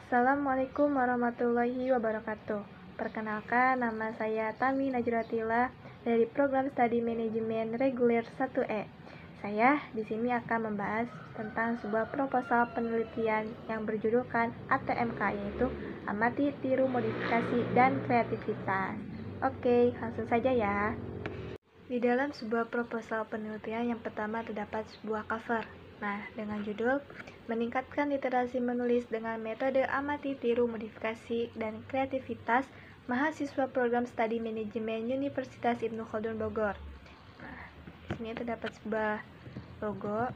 Assalamualaikum warahmatullahi wabarakatuh. Perkenalkan, nama saya Tami Najratila dari Program Studi Manajemen Reguler 1E. Saya di sini akan membahas tentang sebuah proposal penelitian yang berjudulkan ATMK, yaitu Amati, Tiru, Modifikasi, dan Kreativitas. Oke, langsung saja ya. Di dalam sebuah proposal penelitian yang pertama terdapat sebuah cover. Nah, dengan judul Meningkatkan Literasi Menulis dengan Metode Amati, Tiru, Modifikasi, dan Kreativitas Mahasiswa Program Studi Manajemen Universitas Ibnu Khaldun Bogor. Nah, di sini terdapat sebuah logo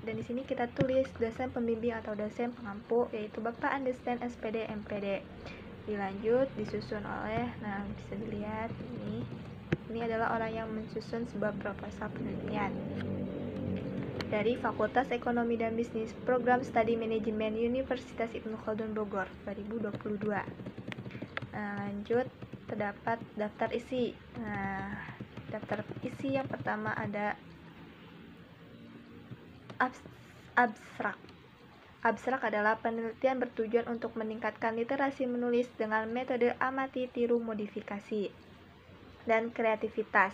dan di sini kita tulis dosen pembimbing atau dosen pengampu, yaitu Bapak Andesten SPD MPD. Dilanjut disusun oleh, nah bisa dilihat ini adalah orang yang mensusun sebuah proposal penelitian dari Fakultas Ekonomi dan Bisnis Program Studi Manajemen Universitas Ibnu Khaldun Bogor 2022. Lanjut terdapat daftar isi. Daftar isi yang pertama ada abstrak. Abstrak adalah penelitian bertujuan untuk meningkatkan literasi menulis dengan metode amati, tiru, modifikasi, dan kreativitas.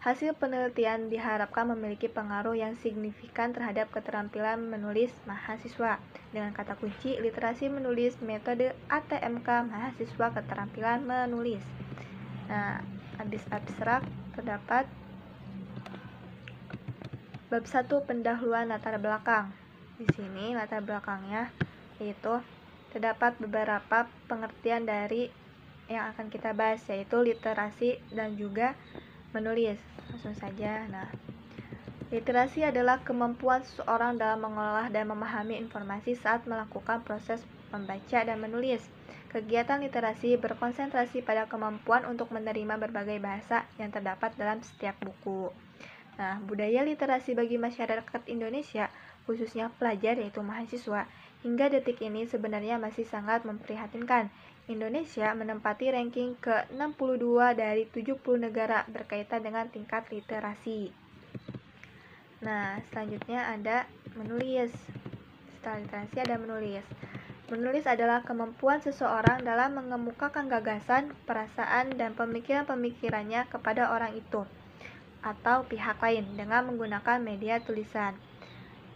Hasil penelitian diharapkan memiliki pengaruh yang signifikan terhadap keterampilan menulis mahasiswa. Dengan kata kunci, literasi menulis metode ATMK mahasiswa keterampilan menulis. Nah, habis abstrak terdapat bab 1 pendahuluan latar belakang. Di sini latar belakangnya yaitu terdapat beberapa pengertian dari yang akan kita bahas, yaitu literasi dan juga menulis. Langsung saja. Nah, literasi adalah kemampuan seseorang dalam mengolah dan memahami informasi saat melakukan proses membaca dan menulis. Kegiatan literasi berkonsentrasi pada kemampuan untuk menerima berbagai bahasa yang terdapat dalam setiap buku. Nah, budaya literasi bagi masyarakat Indonesia, khususnya pelajar yaitu mahasiswa, hingga detik ini sebenarnya masih sangat memprihatinkan. Indonesia menempati ranking ke-62 dari 70 negara berkaitan dengan tingkat literasi. Nah, selanjutnya ada menulis. Setelah literasi ada menulis. Menulis adalah kemampuan seseorang dalam mengemukakan gagasan, perasaan, dan pemikiran-pemikirannya kepada orang itu atau pihak lain dengan menggunakan media tulisan.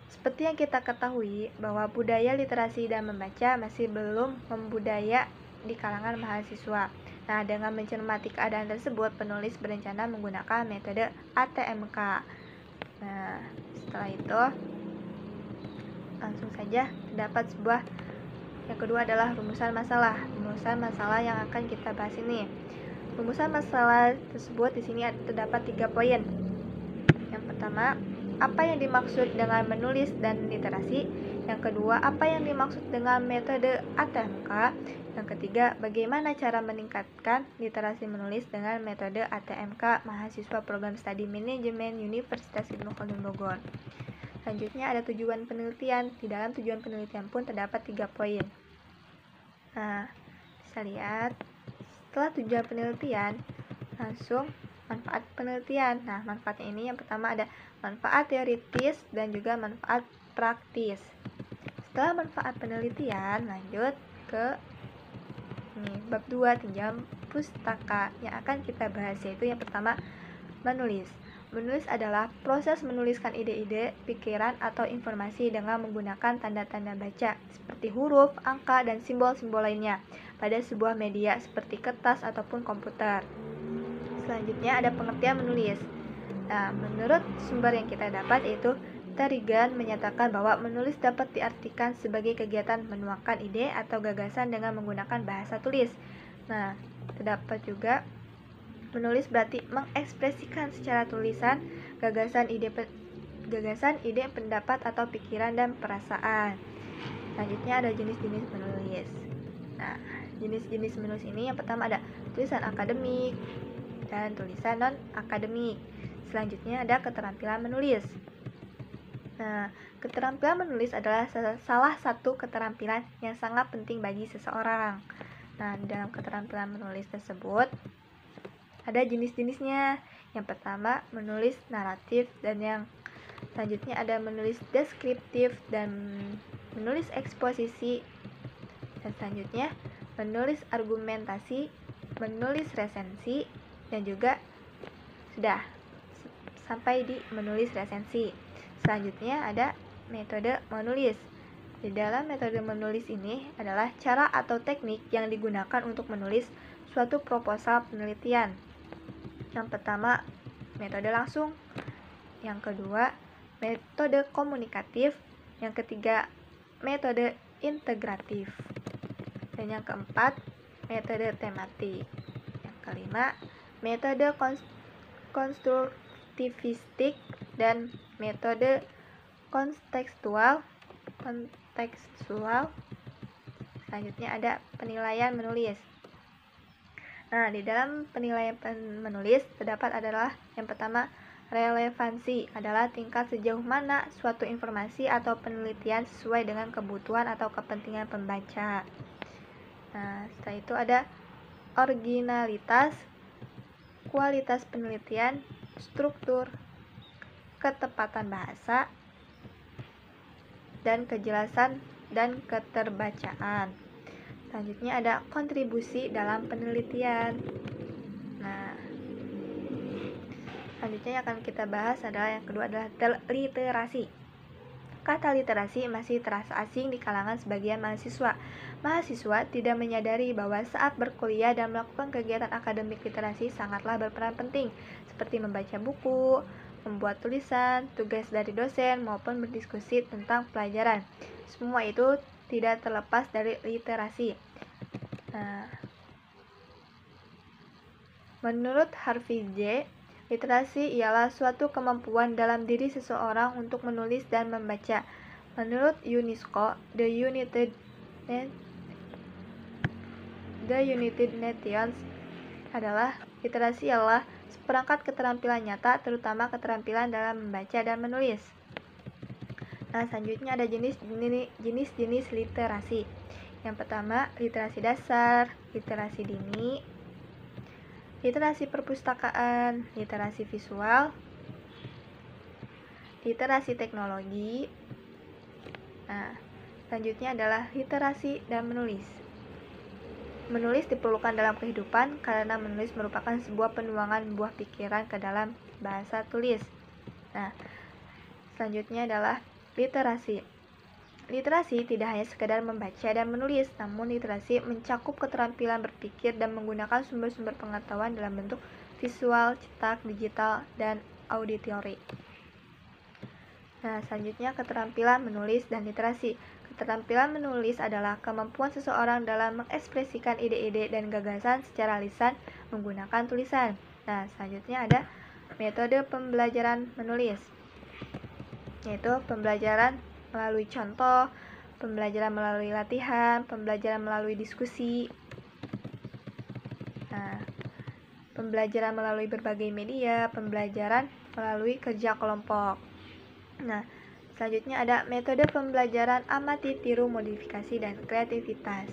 Seperti yang kita ketahui bahwa budaya literasi dan membaca masih belum membudaya di kalangan mahasiswa. Nah, dengan mencermati keadaan tersebut, penulis berencana menggunakan metode ATMK. Nah, setelah itu langsung saja terdapat sebuah yang kedua adalah rumusan masalah. Rumusan masalah yang akan kita bahas ini. Rumusan masalah tersebut di sini terdapat 3 poin. Yang pertama, apa yang dimaksud dengan menulis dan literasi? Yang kedua, apa yang dimaksud dengan metode ATMK? Yang ketiga, bagaimana cara meningkatkan literasi menulis dengan metode ATMK mahasiswa program studi manajemen Universitas Ibnu Khaldun Bogor. Selanjutnya ada tujuan penelitian. Di dalam tujuan penelitian pun terdapat 3 poin. Nah, bisa lihat setelah tujuan penelitian, langsung manfaat penelitian. Nah, manfaatnya ini yang pertama ada manfaat teoritis dan juga manfaat praktis. Setelah manfaat penelitian, lanjut ke bab 2 tinjam pustaka yang akan kita bahas, yaitu yang pertama menulis. Menulis adalah proses menuliskan ide-ide, pikiran, atau informasi dengan menggunakan tanda-tanda baca seperti huruf, angka, dan simbol-simbol lainnya pada sebuah media seperti kertas ataupun komputer. Selanjutnya ada pengertian menulis. Nah, menurut sumber yang kita dapat yaitu Tarigan menyatakan bahwa menulis dapat diartikan sebagai kegiatan menuangkan ide atau gagasan dengan menggunakan bahasa tulis. Nah, terdapat juga menulis berarti mengekspresikan secara tulisan gagasan, ide, pendapat atau pikiran dan perasaan. Selanjutnya ada jenis-jenis menulis. Nah, jenis-jenis menulis ini yang pertama ada tulisan akademik dan tulisan non-akademik. Selanjutnya ada keterampilan menulis. Nah, keterampilan menulis adalah salah satu keterampilan yang sangat penting bagi seseorang. Nah, dalam keterampilan menulis tersebut ada jenis-jenisnya. Yang pertama, menulis naratif, dan yang selanjutnya ada menulis deskriptif dan menulis eksposisi. Dan selanjutnya, menulis argumentasi, menulis resensi, dan juga sudah sampai di menulis resensi. Selanjutnya ada metode menulis. Di dalam metode menulis ini adalah cara atau teknik yang digunakan untuk menulis suatu proposal penelitian. Yang pertama, metode langsung. Yang kedua, metode komunikatif. Yang ketiga, metode integratif. Dan yang keempat, metode tematik. Yang kelima, metode konstruktivistik dan metode kontekstual. Selanjutnya ada penilaian menulis. Nah, di dalam penilaian menulis terdapat adalah yang pertama, relevansi adalah tingkat sejauh mana suatu informasi atau penelitian sesuai dengan kebutuhan atau kepentingan pembaca. Nah, setelah itu ada originalitas, kualitas penelitian, struktur, ketepatan bahasa, dan kejelasan dan keterbacaan. Selanjutnya ada kontribusi dalam penelitian. Nah, selanjutnya yang akan kita bahas adalah yang kedua adalah literasi. Kata literasi masih terasa asing di kalangan sebagian mahasiswa. Mahasiswa tidak menyadari bahwa saat berkuliah dan melakukan kegiatan akademik literasi sangatlah berperan penting, seperti membaca buku, membuat tulisan, tugas dari dosen, maupun berdiskusi tentang pelajaran. Semua itu tidak terlepas dari literasi. Nah, menurut Harvey J., literasi ialah suatu kemampuan dalam diri seseorang untuk menulis dan membaca. Menurut UNESCO, The United Nations adalah literasi ialah seperangkat keterampilan nyata, terutama keterampilan dalam membaca dan menulis. Nah, selanjutnya ada jenis-jenis literasi. Yang pertama, literasi dasar, literasi dini, literasi perpustakaan, literasi visual, literasi teknologi. Nah, selanjutnya adalah literasi dan menulis. Menulis diperlukan dalam kehidupan karena menulis merupakan sebuah penuangan buah pikiran ke dalam bahasa tulis. Nah, selanjutnya adalah literasi. Literasi tidak hanya sekedar membaca dan menulis, namun literasi mencakup keterampilan berpikir dan menggunakan sumber-sumber pengetahuan dalam bentuk visual, cetak, digital, dan auditori. Nah, selanjutnya keterampilan menulis dan literasi. Keterampilan menulis adalah kemampuan seseorang dalam mengekspresikan ide-ide dan gagasan secara lisan menggunakan tulisan. Nah, selanjutnya ada metode pembelajaran menulis, yaitu pembelajaran melalui contoh, pembelajaran melalui latihan, pembelajaran melalui diskusi. Nah, pembelajaran melalui berbagai media, pembelajaran melalui kerja kelompok. Nah, selanjutnya ada metode pembelajaran amati, tiru, modifikasi, dan kreativitas.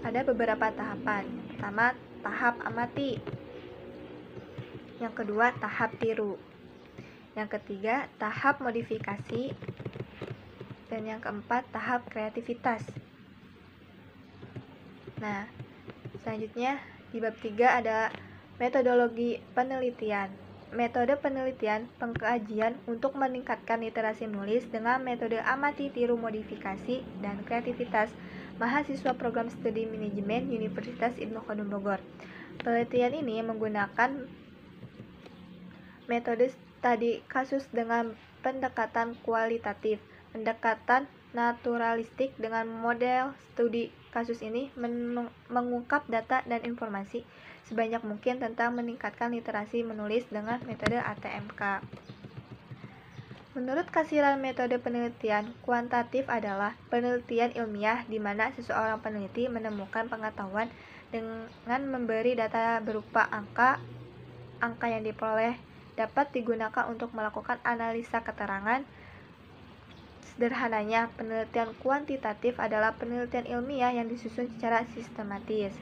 Ada beberapa tahapan. Pertama, tahap amati. Yang kedua, tahap tiru. Yang ketiga, tahap modifikasi. Dan yang keempat, tahap kreativitas. Nah, selanjutnya di bab 3 ada metodologi penelitian. Metode penelitian pengkajian untuk meningkatkan literasi menulis dengan metode amati, tiru, modifikasi, dan kreativitas. Mahasiswa program studi manajemen Universitas Ibnu Khaldun Bogor. Penelitian ini menggunakan metode studi kasus dengan pendekatan kualitatif. Pendekatan naturalistik dengan model studi kasus ini mengungkap data dan informasi sebanyak mungkin tentang meningkatkan literasi menulis dengan metode ATMK. Menurut kasiran metode penelitian kuantitatif adalah penelitian ilmiah di mana seseorang peneliti menemukan pengetahuan dengan memberi data berupa angka. Angka yang diperoleh dapat digunakan untuk melakukan analisa keterangan. Sederhananya, penelitian kuantitatif adalah penelitian ilmiah yang disusun secara sistematis.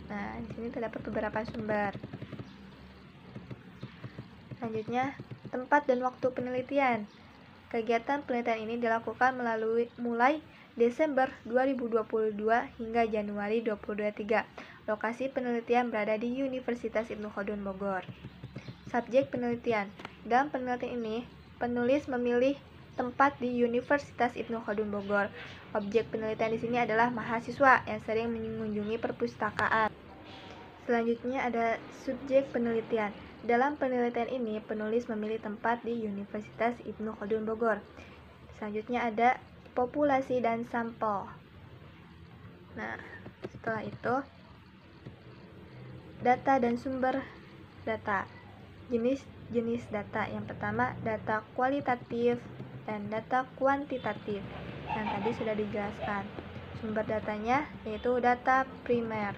Nah, di sini terdapat beberapa sumber. Selanjutnya, tempat dan waktu penelitian. Kegiatan penelitian ini dilakukan mulai Desember 2022 hingga Januari 2023. Lokasi penelitian berada di Universitas Ibnu Khaldun Bogor. Subjek penelitian. Dalam penelitian ini, penulis memilih tempat di Universitas Ibnu Khaldun Bogor. Objek penelitian di sini adalah mahasiswa yang sering mengunjungi perpustakaan. Selanjutnya ada subjek penelitian. Dalam penelitian ini, penulis memilih tempat di Universitas Ibnu Khaldun Bogor. Selanjutnya ada populasi dan sampel. Nah, setelah itu data dan sumber data. Jenis data. Yang pertama, data kualitatif dan data kuantitatif. Yang tadi sudah dijelaskan. Sumber datanya yaitu data primer,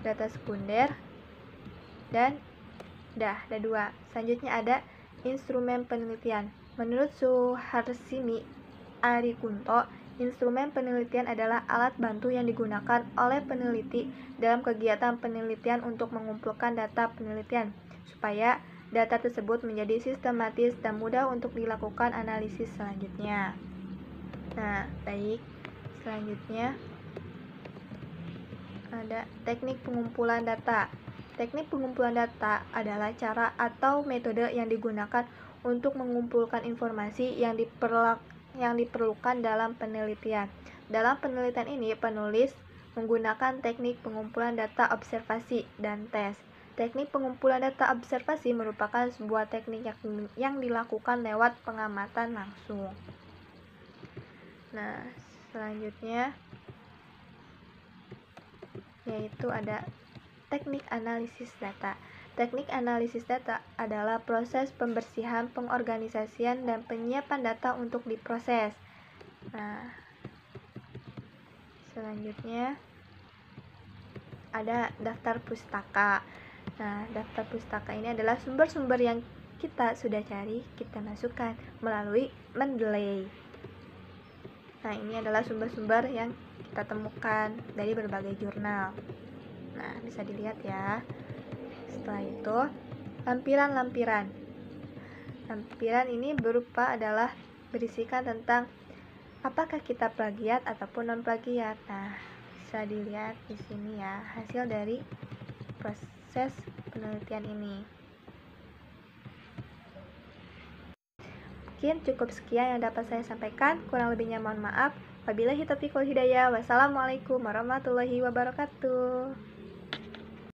data sekunder, dan ada dua. Selanjutnya ada instrumen penelitian. Menurut Suharsini Arikunto, instrumen penelitian adalah alat bantu yang digunakan oleh peneliti dalam kegiatan penelitian untuk mengumpulkan data penelitian, supaya data tersebut menjadi sistematis dan mudah untuk dilakukan analisis selanjutnya. Nah, baik. Selanjutnya ada teknik pengumpulan data. Teknik pengumpulan data adalah cara atau metode yang digunakan untuk mengumpulkan informasi yang diperlukan dalam penelitian. Dalam penelitian ini, penulis menggunakan teknik pengumpulan data observasi dan tes. Teknik pengumpulan data observasi merupakan sebuah teknik yang dilakukan lewat pengamatan langsung. Nah, selanjutnya yaitu ada teknik analisis data. Teknik analisis data adalah proses pembersihan, pengorganisasian, dan penyiapan data untuk diproses. Nah, selanjutnya ada daftar pustaka. Nah, daftar pustaka ini adalah sumber-sumber yang kita sudah cari, kita masukkan melalui Mendeley. Nah, ini adalah sumber-sumber yang kita temukan dari berbagai jurnal. Nah, bisa dilihat ya. Setelah itu, lampiran-lampiran. Lampiran ini berupa adalah berisikan tentang apakah kita plagiat ataupun non-plagiat. Nah, bisa dilihat di sini ya, hasil dari proses penelitian ini. Mungkin cukup sekian yang dapat saya sampaikan, kurang lebihnya mohon maaf. Wabillahi taufiq wal hidayah. Wassalamualaikum warahmatullahi wabarakatuh.